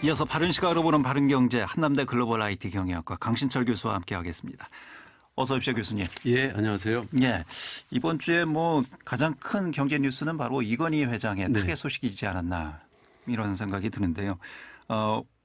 이어서 바른 시각으로 보는 바른경제 한남대 글로벌 IT 경영학과 강신철 교수와 함께하겠습니다. 어서 오십시오, 교수님. 예, 안녕하세요. 예, 이번 주에 뭐 가장 큰 경제 뉴스는 바로 이건희 회장의 네. 타계 소식이지 않았나 이런 생각이 드는데요.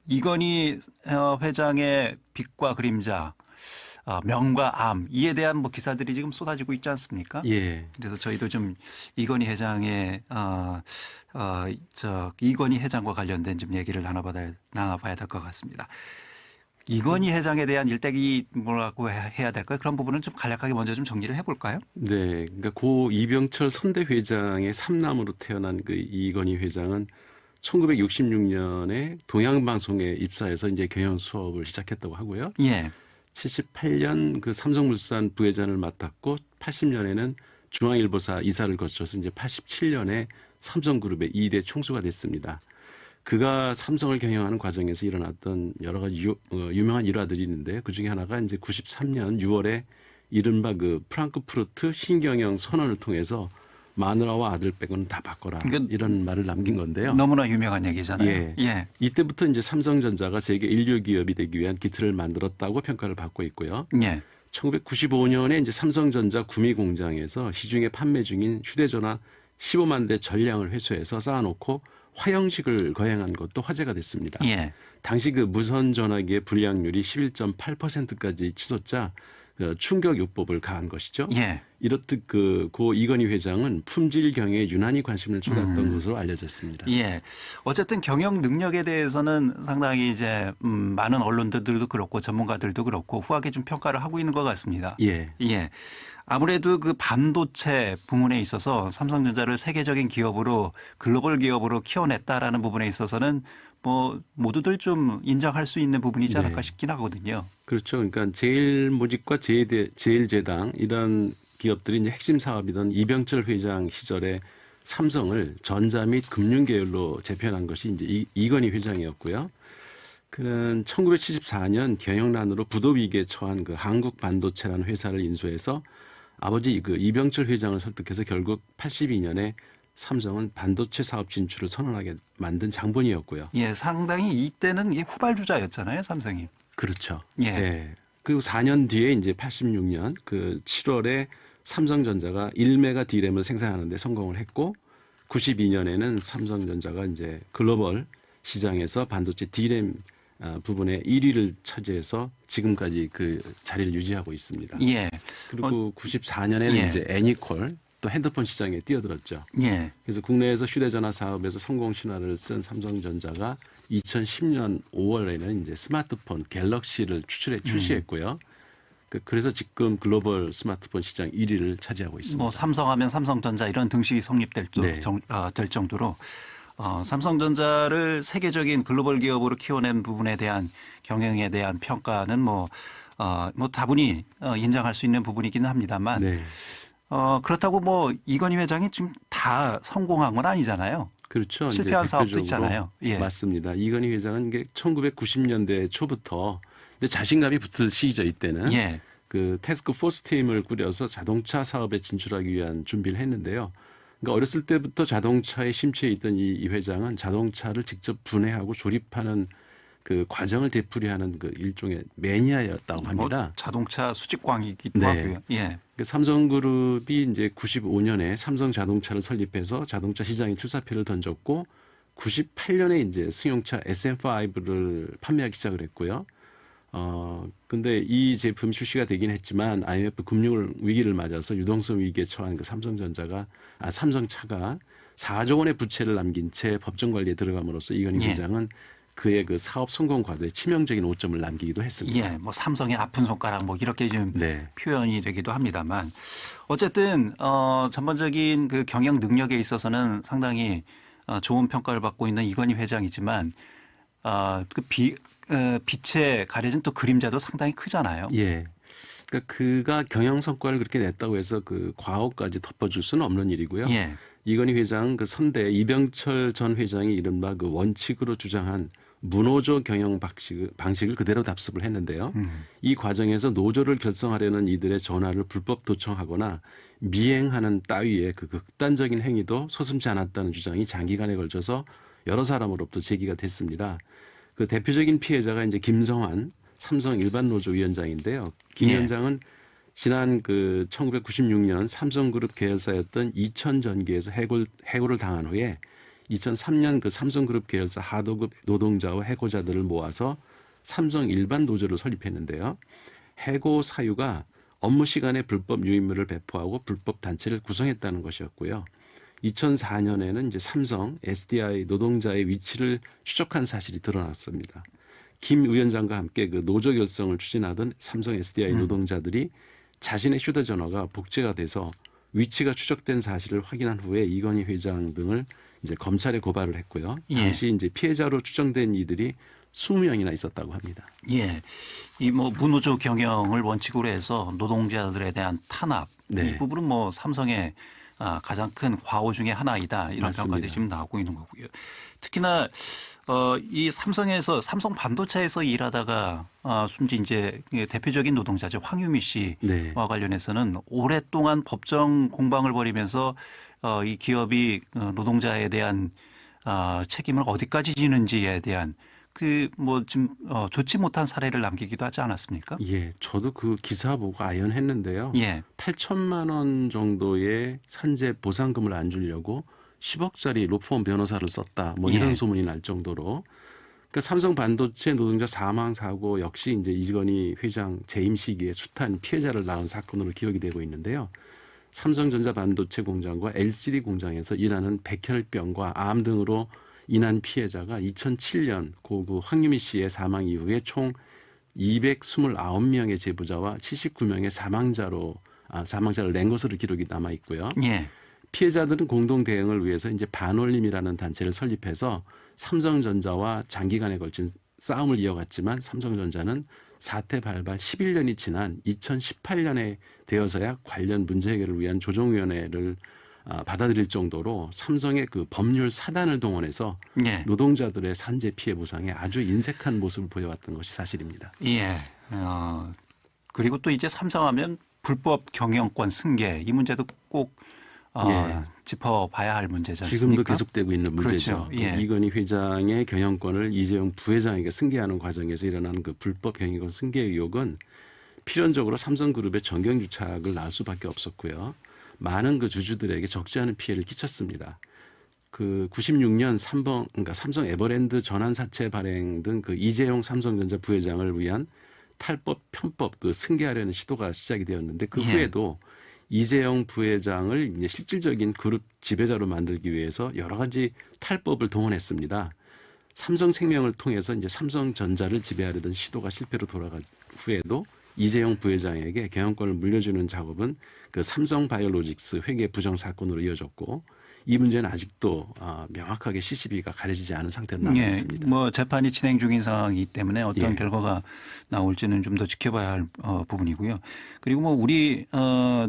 이건희 회장의 빛과 그림자, 명과 암 이에 대한 뭐 기사들이 지금 쏟아지고 있지 않습니까? 예. 그래서 저희도 좀 이건희 회장의 이건희 회장과 관련된 좀 얘기를 나눠봐야 될 것 같습니다. 이건희 회장에 대한 일대기 뭐라고 해야 될까요? 그런 부분은 좀 간략하게 먼저 좀 정리를 해볼까요? 네. 그러니까 고 이병철 선대 회장의 삼남으로 태어난 그 이건희 회장은 1966년에 동양방송에 입사해서 이제 경영 수업을 시작했다고 하고요. 예. 78년 그 삼성물산 부회장을 맡았고 80년에는 중앙일보사 이사를 거쳐서 이제 87년에 삼성그룹의 2대 총수가 됐습니다. 그가 삼성을 경영하는 과정에서 일어났던 여러 가지 유명한 일화들이 있는데 그 중에 하나가 이제 93년 6월에 이른바 그 프랑크푸르트 신경영 선언을 통해서 마누라와 아들 빼고는 다 바꿔라 이런 말을 남긴 건데요. 너무나 유명한 얘기잖아요. 예. 예. 이때부터 이제 삼성전자가 세계 일류 기업이 되기 위한 기틀을 만들었다고 평가를 받고 있고요. 예. 1995년에 이제 삼성전자 구미 공장에서 시중에 판매 중인 휴대전화 15만 대 전량을 회수해서 쌓아놓고 화형식을 거행한 것도 화제가 됐습니다. 예. 당시 그 무선 전화기의 불량률이 11.8%까지 치솟자 충격요법을 가한 것이죠. 예. 이렇듯 고 이건희 회장은 품질 경영에 유난히 관심을 쏟았던 것으로 알려졌습니다. 예. 어쨌든 경영 능력에 대해서는 상당히 이제 많은 언론들도 그렇고 전문가들도 그렇고 후하게 좀 평가를 하고 있는 것 같습니다. 예. 예. 아무래도 그 반도체 부문에 있어서 삼성전자를 세계적인 기업으로 글로벌 기업으로 키워냈다라는 부분에 있어서는 뭐 모두들 좀 인정할 수 있는 부분이지 않을까 네. 싶긴 하거든요. 그렇죠. 그러니까 제일모직과 제일제당 이런 기업들이 이제 핵심 사업이던 이병철 회장 시절에 삼성을 전자 및 금융 계열로 재편한 것이 이제 이건희 회장이었고요. 그는 1974년 경영난으로 부도 위기에 처한 그 한국반도체라는 회사를 인수해서 아버지 그 이병철 회장을 설득해서 결국 82년에 삼성은 반도체 사업 진출을 선언하게 만든 장본이었고요. 예, 상당히 이때는 이게 후발주자였잖아요, 삼성이. 그렇죠. 예. 네. 그리고 4년 뒤에 이제 86년 그 7월에 삼성전자가 1메가 D램을 생산하는 데 성공을 했고 92년에는 삼성전자가 이제 글로벌 시장에서 반도체 D램 부분에 1위를 차지해서 지금까지 그 자리를 유지하고 있습니다. 예. 그리고 94년에는 예. 이제 애니콜 또 핸드폰 시장에 뛰어들었죠. 예. 그래서 국내에서 휴대전화 사업에서 성공 신화를 쓴 삼성전자가 2010년 5월에는 이제 스마트폰 갤럭시를 출시했고요. 그래서 지금 글로벌 스마트폰 시장 1위를 차지하고 있습니다. 뭐 삼성하면 삼성전자 이런 등식이 성립될 네. 될 정도로 삼성전자를 세계적인 글로벌 기업으로 키워낸 부분에 대한 경영에 대한 평가는 뭐 다분히 인정할 수 있는 부분이기는 합니다만 네. 그렇다고 뭐 이건희 회장이 지금 다 성공한 건 아니잖아요. 그렇죠. 실패한 이제 사업도 대표적으로 있잖아요. 예. 맞습니다. 이건희 회장은 이게 1990년대 초부터 자신감이 붙을 시기죠. 이때는 예. 그 태스크 포스 팀을 꾸려서 자동차 사업에 진출하기 위한 준비를 했는데요. 그러니까 어렸을 때부터 자동차에 심취해 있던 이 회장은 자동차를 직접 분해하고 조립하는 그 과정을 되풀이하는 그 일종의 매니아였다고 합니다. 뭐 자동차 수집광이기도 네. 하고요. 예. 그 삼성그룹이 이제 95년에 삼성 자동차를 설립해서 자동차 시장에 출사표를 던졌고 98년에 이제 승용차 SM5를 판매하기 시작을 했고요. 근데 이 제품이 출시가 되긴 했지만 IMF 금융 위기를 맞아서 유동성 위기에 처한 그 삼성차가 4조 원의 부채를 남긴 채 법정 관리에 들어감으로써 이건희 예. 회장은 그의 그 사업 성공 과도에 치명적인 오점을 남기기도 했습니다. 예, 뭐 삼성의 아픈 손가락 뭐 이렇게 좀 네. 표현이 되기도 합니다만 어쨌든 전반적인 그 경영 능력에 있어서는 상당히 좋은 평가를 받고 있는 이건희 회장이지만 빛에 가려진 또 그림자도 상당히 크잖아요. 예. 그러니까 그가 경영 성과를 그렇게 냈다고 해서 그 과오까지 덮어줄 수는 없는 일이고요. 예. 이건희 회장 그 선대 이병철 전 회장이 이른바 그 원칙으로 주장한 무노조 경영 방식을 그대로 답습을 했는데요. 이 과정에서 노조를 결성하려는 이들의 전화를 불법 도청하거나 미행하는 따위의 그 극단적인 행위도 서슴지 않았다는 주장이 장기간에 걸쳐서 여러 사람으로부터 제기가 됐습니다. 그 대표적인 피해자가 이제 김성환 삼성 일반 노조 위원장인데요. 김 예. 위원장은 지난 그 1996년 삼성그룹 계열사였던 이천전기에서 해고를 당한 후에 2003년 그 삼성그룹 계열사 하도급 노동자와 해고자들을 모아서 삼성 일반 노조를 설립했는데요. 해고 사유가 업무 시간에 불법 유인물을 배포하고 불법 단체를 구성했다는 것이었고요. 2004년에는 이제 삼성 SDI 노동자의 위치를 추적한 사실이 드러났습니다. 김 위원장과 함께 그 노조 결성을 추진하던 삼성 SDI 노동자들이 자신의 휴대전화가 복제가 돼서 위치가 추적된 사실을 확인한 후에 이건희 회장 등을 이제 검찰에 고발을 했고요. 예. 당시 이제 피해자로 추정된 이들이 20명이나 있었다고 합니다. 예. 이 뭐 무노조 경영을 원칙으로 해서 노동자들에 대한 탄압 네. 이 부분은 뭐 삼성의 가장 큰 과오 중에 하나이다 이런 맞습니다. 평가들이 지금 나오고 있는 거고요. 특히나 이 삼성에서 삼성 반도체에서 일하다가 숨진 이제 대표적인 노동자죠 황유미 씨와 네. 관련해서는 오랫동안 법정 공방을 벌이면서 이 기업이 노동자에 대한 책임을 어디까지 지는지에 대한 그 뭐 지금 좋지 못한 사례를 남기기도 하지 않았습니까? 예, 저도 그 기사 보고 아연했는데요. 예. 8천만 원 정도의 산재 보상금을 안 주려고 10억짜리 로펌 변호사를 썼다. 뭐 이런 예. 소문이 날 정도로. 그러니까 삼성 반도체 노동자 사망 사고 역시 이제 이건희 회장 재임 시기에 숱한 피해자를 낳은 사건으로 기억이 되고 있는데요. 삼성전자 반도체 공장과 LCD 공장에서 일하는 백혈병과 암 등으로 인한 피해자가 2007년 고그 황유미 씨의 사망 이후에 총 229명의 제보자와 79명의 사망자를 낸 것으로 기록이 남아 있고요. 예. 피해자들은 공동 대응을 위해서 이제 반올림이라는 단체를 설립해서 삼성전자와 장기간에 걸친 싸움을 이어갔지만 삼성전자는 사태 발발 11년이 지난 2018년에 되어서야 관련 문제 해결을 위한 조정위원회를 받아들일 정도로 삼성의 그 법률 사단을 동원해서 예. 노동자들의 산재 피해 보상에 아주 인색한 모습을 보여왔던 것이 사실입니다. 예. 그리고 또 이제 삼성하면 불법 경영권 승계 이 문제도 꼭 예. 짚어봐야 할 문제지 않습니까? 지금도 계속되고 있는 문제죠. 그렇죠. 예. 이건희 회장의 경영권을 이재용 부회장에게 승계하는 과정에서 일어나는 그 불법 경영권 승계 의혹은 필연적으로 삼성그룹의 정경유착을 낳을 수밖에 없었고요. 많은 그 주주들에게 적지 않은 피해를 끼쳤습니다. 그 96년 삼성 에버랜드 전환 사채 발행 등 그 이재용 삼성전자 부회장을 위한 탈법 편법 그 승계하려는 시도가 시작이 되었는데 그 예. 후에도 이재용 부회장을 이제 실질적인 그룹 지배자로 만들기 위해서 여러 가지 탈법을 동원했습니다. 삼성생명을 통해서 이제 삼성전자를 지배하려던 시도가 실패로 돌아간 후에도 이재용 부회장에게 경영권을 물려주는 작업은 그 삼성바이오로직스 회계 부정 사건으로 이어졌고 이 문제는 아직도 명확하게 CCB가 가려지지 않은 상태로 남아 있습니다. 뭐 재판이 진행 중인 상황이기 때문에 어떤 예. 결과가 나올지는 좀 더 지켜봐야 할 부분이고요. 그리고 뭐 우리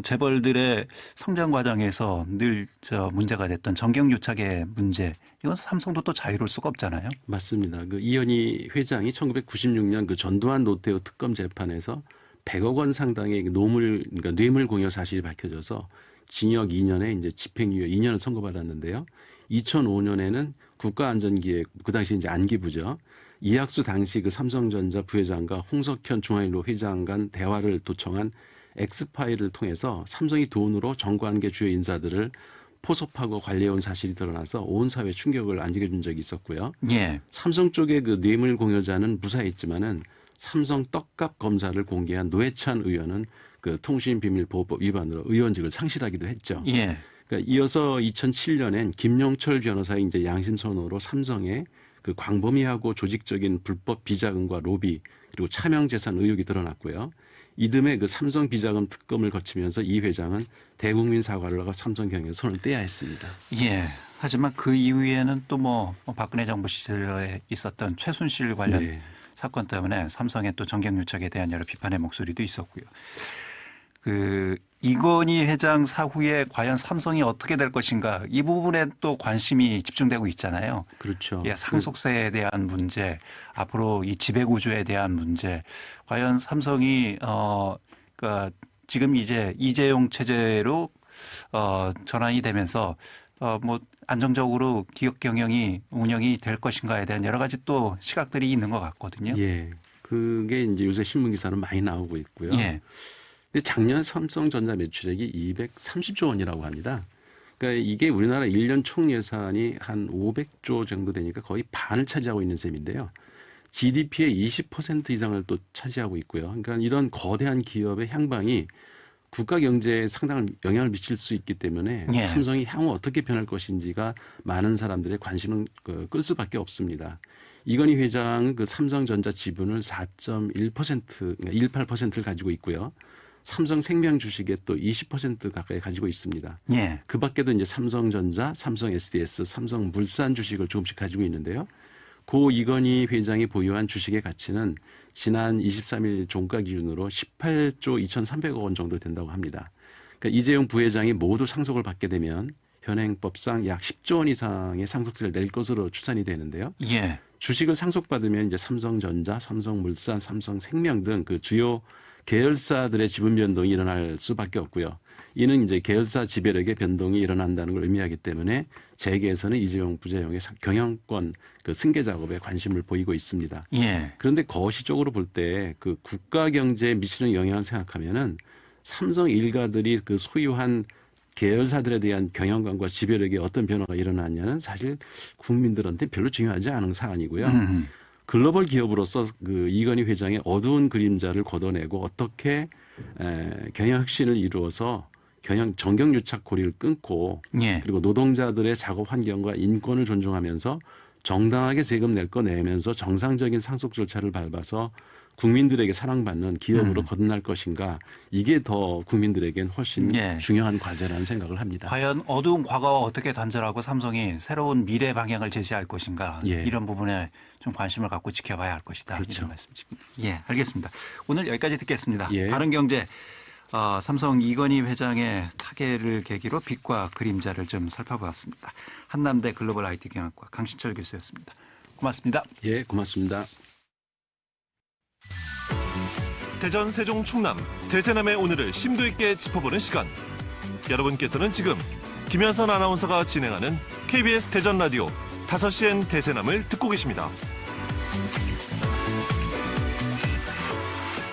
재벌들의 성장 과정에서 늘 문제가 됐던 정경유착의 문제 이건 삼성도 또 자유로울 수가 없잖아요. 맞습니다. 그 이현희 회장이 1996년 그 전두환 노태우 특검 재판에서 100억 원 상당의 그러니까 뇌물 공여 사실이 밝혀져서 징역 2년에 이제 집행유예 2년을 선고받았는데요. 2005년에는 국가안전기획 그 당시 이제 안기부죠. 이학수 당시 그 삼성전자 부회장과 홍석현 중앙일보 회장 간 대화를 도청한 엑스파일을 통해서 삼성이 돈으로 정관계 주요 인사들을 포섭하고 관리해온 사실이 드러나서 온 사회에 충격을 안겨준 적이 있었고요. 예. 삼성 쪽의 그 뇌물 공여자는 무사했지만은 삼성 떡값 검사를 공개한 노회찬 의원은 그 통신비밀보호법 위반으로 의원직을 상실하기도 했죠. 예. 그러니까 이어서 2007년엔 김용철 변호사의 이제 양심선호로 삼성의 그 광범위하고 조직적인 불법 비자금과 로비 그리고 차명재산 의혹이 드러났고요. 이듬해 그 삼성 비자금 특검을 거치면서 이 회장은 대국민 사과를 하고 삼성 경영에 손을 떼야 했습니다. 예. 하지만 그 이후에는 또 뭐 박근혜 정부 시절에 있었던 최순실 관련 네. 사건 때문에 삼성의 또 정경유착에 대한 여러 비판의 목소리도 있었고요. 그 이건희 회장 사후에 과연 삼성이 어떻게 될 것인가 이 부분에 또 관심이 집중되고 있잖아요. 그렇죠. 예, 상속세에 대한 문제, 앞으로 이 지배구조에 대한 문제, 과연 삼성이 그러니까 지금 이제 이재용 체제로 전환이 되면서 뭐 안정적으로 기업 경영이 운영이 될 것인가에 대한 여러 가지 또 시각들이 있는 것 같거든요. 예. 그게 이제 요새 신문 기사는 많이 나오고 있고요. 예. 근데 작년 삼성전자 매출액이 230조 원이라고 합니다. 그러니까 이게 우리나라 1년 총 예산이 한 500조 정도 되니까 거의 반을 차지하고 있는 셈인데요. GDP의 20% 이상을 또 차지하고 있고요. 그러니까 이런 거대한 기업의 향방이 국가 경제에 상당한 영향을 미칠 수 있기 때문에 예. 삼성이 향후 어떻게 변할 것인지가 많은 사람들의 관심을 끌 수밖에 없습니다. 이건희 회장은 그 삼성전자 지분을 4.1%, 그러니까 18%를 가지고 있고요. 삼성생명 주식에 또 20% 가까이 가지고 있습니다. 예. 그 밖에도 이제 삼성전자, 삼성 SDS, 삼성물산 주식을 조금씩 가지고 있는데요. 고 이건희 회장이 보유한 주식의 가치는 지난 23일 종가 기준으로 18조 2,300억 원 정도 된다고 합니다. 그러니까 이재용 부회장이 모두 상속을 받게 되면 현행법상 약 10조 원 이상의 상속세를 낼 것으로 추산이 되는데요. 예. 주식을 상속받으면 이제 삼성전자, 삼성물산, 삼성생명 등 그 주요 계열사들의 지분 변동이 일어날 수밖에 없고요. 이는 이제 계열사 지배력의 변동이 일어난다는 걸 의미하기 때문에 재계에서는 이재용 부회장의 경영권 그 승계 작업에 관심을 보이고 있습니다. 예. 그런데 거시적으로 볼 때 그 국가 경제에 미치는 영향을 생각하면은 삼성 일가들이 그 소유한 계열사들에 대한 경영관과 지배력에 어떤 변화가 일어났냐는 사실 국민들한테 별로 중요하지 않은 사안이고요. 글로벌 기업으로서 그 이건희 회장의 어두운 그림자를 걷어내고 어떻게 경영 혁신을 이루어서 정경유착 고리를 끊고 예. 그리고 노동자들의 작업 환경과 인권을 존중하면서 정당하게 세금 낼 거 내면서 정상적인 상속 절차를 밟아서 국민들에게 사랑받는 기업으로 거듭날 것인가, 이게 더 국민들에겐 훨씬 예. 중요한 과제라는 생각을 합니다. 과연 어두운 과거와 어떻게 단절하고 삼성이 새로운 미래 방향을 제시할 것인가, 예. 이런 부분에 좀 관심을 갖고 지켜봐야 할 것이다. 그렇죠. 이런 말씀이십니다. 예, 알겠습니다. 오늘 여기까지 듣겠습니다. 예. 바른경제 삼성 이건희 회장의 타계를 계기로 빛과 그림자를 좀 살펴보았습니다. 한남대 글로벌 IT 경영학과 강신철 교수였습니다. 고맙습니다. 예, 고맙습니다. 대전, 세종, 충남, 대세남의 오늘을 심도 있게 짚어보는 시간. 여러분께서는 지금 김현선 아나운서가 진행하는 KBS 대전 라디오 5시엔 대세남을 듣고 계십니다.